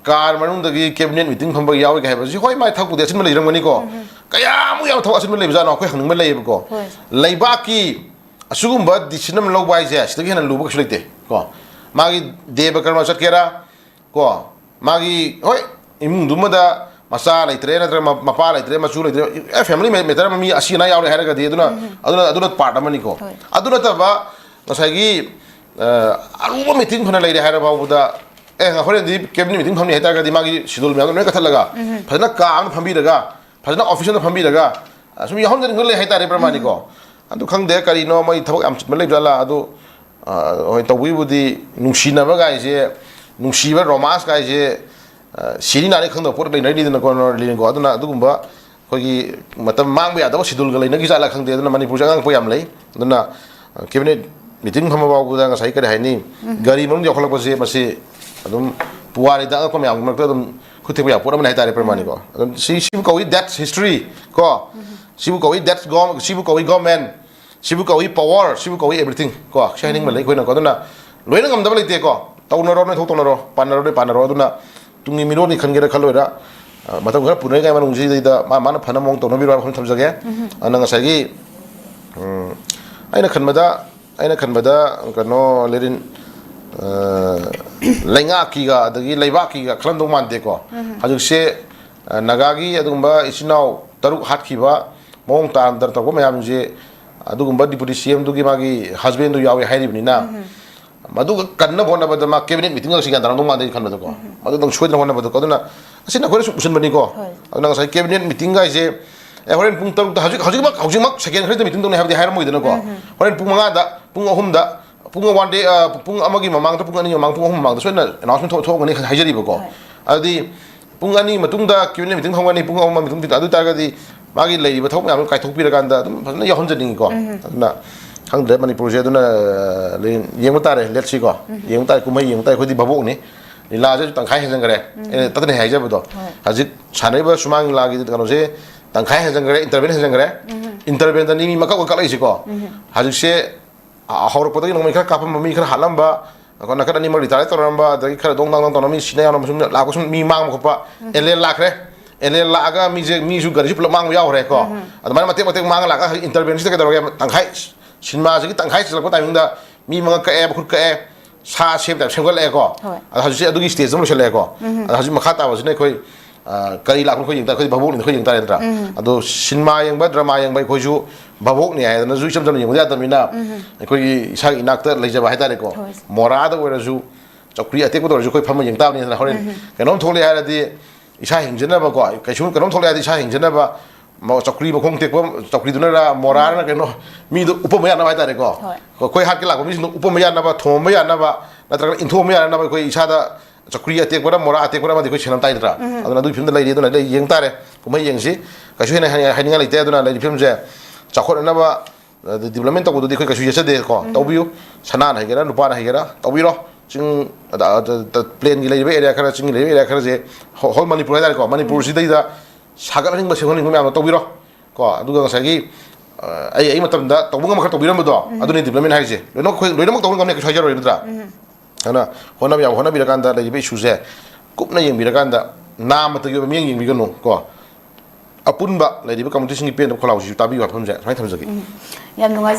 car cabinet meeting फंब यावे है हई माइ थकूदे असिन लेरमगनीको कयामु याव थक असिन लेबजानो अखोय हंगम लेबको लेबाकी असुगुम डिसीजन लौबा है सिदगी हेन लुब कछु लेते को मागी देव कर्म चटकेरा को मागी हई इमुंगदुमदा मचा लेतरे नत्र मपा लेतरे मचू लेतरे ए फैमिली मेटर मी असिना यावे हारगदी अदुना पार्ट अमनिको अदुना तबा ngसागी अरुबा मीटिंग फना लेरे हारा बाबुदा होरेंदी कैबिनेट मीटिंग फमनी हेतारगदी मागी शेड्यूल म्याम लोय कथलगा फजना काम फंबीरगा फजना ऑफिस फंबीरगा असुम यहम जन गले हेतारे प्रमाणिको अदु खंगदे करिनो मै थबक याम चितम लेबला अदु होय तबुबुदी नुंसिनबा गाइसे नुंसिबा रोमांस गाइसे सिरी नारे खंद पोर लेनैनी दन कोन लिनगो अदुना अदुगुंबा खोगी मतम मांग बया दबो शेड्यूल गले नगी जाला खंगदे अदुना मणिपुर जंग पोयाम लै अदुना कैबिनेट मीटिंग फम बाबुदा ngसाई करे हाइनी गारी मनु यखलपसे मसे अदुम पुवारी दा को म्याम मरत अदुम खुथे बया पोर मन हाइतारे प्रमाणिको अदुम सिबु कवि दैट्स हिस्ट्री को सिबु कवि दैट्स गम सिबु कवि गवर्नमेंट सिबु कवि पावर सिबु कवि एवरीथिंग को शाइनिंग मन लै कोइना को अदुना लोइना ngam लेते को तौनरो नै थौतौनरो पानरो अदुना तुंगी मिरोनी खनगेरा खलोइरा मतम घर पुनै गाय मनुंग जिदा माना फना मोंग तौनो बिरवा खन थमजगे अन ngसागी आइना खनबदा कनो लेरिन लेंगा कीगा अदगी लेबा कीगा खलंदो मानते को हजुसे नगागी अदुगुंबा इसिनाव तरुक हाटखिबा मोंग तांदर तको मयाम जे अदुगुंबा डिप्यूटी सीएम दुगी मागी हस्बैंड दु यावे हाइरिबनिना मदु कन्न बोना बदमा कैबिनेट मीटिंग सिगा दांदो मादे खनबदा को मदु दंग सोइदन होना बदको अदुना असिना खोरे सुसन बनी को अदुना साइ कैबिनेट मीटिंग गाइसे ए होरेन पुंग तरुक हजिक सेकेंड खरे मीटिंग दोने हाबदि हाइर मोइदन को होरेन पुंग 5 दा पुंग 3 दा पुंग 1 डे पुंग अमगी ममांग पुंग 2 ममांग पुंग 3 ममांग सोइना अनाउंसमेंट थोगनी हाइजरिबो को अदि पुंग 2 मतुंग दा कैबिनेट मीटिंग थोगनी पुंग 3 मीटिंग अदु तारगदी मागी लेरिबो थोग याम काइथोकपिरकांदा अदुम फजना यहनजनिंग को अदुना खंगदे मणिपुर जे अदुना येंग तारे लेट्स सी को येंग तारे कुमै येंग तारे खोदि बबोकनी लीला जे तंखाय हेजंगरे ततने हाइजबदो हजिक सानैबा सुमांग लागी कनो जे तंखाय हेजंगरे इंटरवेन दनी मी मका कलाइसी को हजिक से हौरपदगी नोमै खरा कापम मी खरा हालंबा को नकरा नि मरि तारे तोरंबा दगी खरा दोंग दांग तोनमी सिना यानो मसुम लाको सुम मी मांग खोपा एले लाखरे एले लागा मी जु गरि पुल मांग यावरे को अदमान मते मांग लागा इंटरवेन से कदरगे तंखाय सिनेमा जगी तंखाय चलको टाइमिंग दा मी मंगा कए खुद कए सा सेब दा सेमगले को हजिक अदुगी स्टेज म छले को हजिक मखा ताबसने खोइ करी लाख खोइ यंता खोइ बबोक नि खोइ यंता रेंद्रा अदो सिनेमा यंबा ड्रामा यंबा खोइजु बबोक नि आयना जु इचम यंगु या तमिना खोइ इसा इनाक्ता लेजबा हाइतारे को मोरा दा ओरजु चक्री अतेक बदरजु खोइ फम यंता नि होरेन कनोम थोले हारदि इसा हिंजनबा को कैसु कनोम थोले हादि इसा हिंजनबा चक्री मखोंग टेक चक्री दुनरा मोरा ना कनो मी दु उपमया ना हाइतारे को खोइ हाट के लाको मी उपमया ना बा थोमया ना बा नत्रगा इंथोमया ना बा खोइ इसा दा चक्री अतेक बरा मोरा अतेक बरा मा देखो छेनम ताइद्रा अदुना दु फिल्म दा लेदि अदुना ले येंग तारे कुमै येंगसि कैसु हेना हाइनिंगा लेते अदुना ले फिल्म जे चखोर ना बा डेवलपमेंट तबो दि खोइ कैसु येसे दे को तौबियु सनान हाइगेरा नुपा ना हाइगेरा तौबिरो चिंग प्लेन गी लेबे एरिया खरा चिंग लेबे एरिया खरा जे होल मणिपुर हाइदारे को मणिपुर सिदैदा सागरहिंग बसेगोनिंग म्याम तौबिरो को अदुगा ngसागी ai matamda tawbung ma kha tawbiram do aduni development haise loino tawbung gamne ka hajar roidra ana hona birakanda le be issue je kupna yeng birakanda nam ta yo meng yeng bigano ko apunba le di communication gi pen kholau ji tabi wa pham je thai tham jagi yam nungai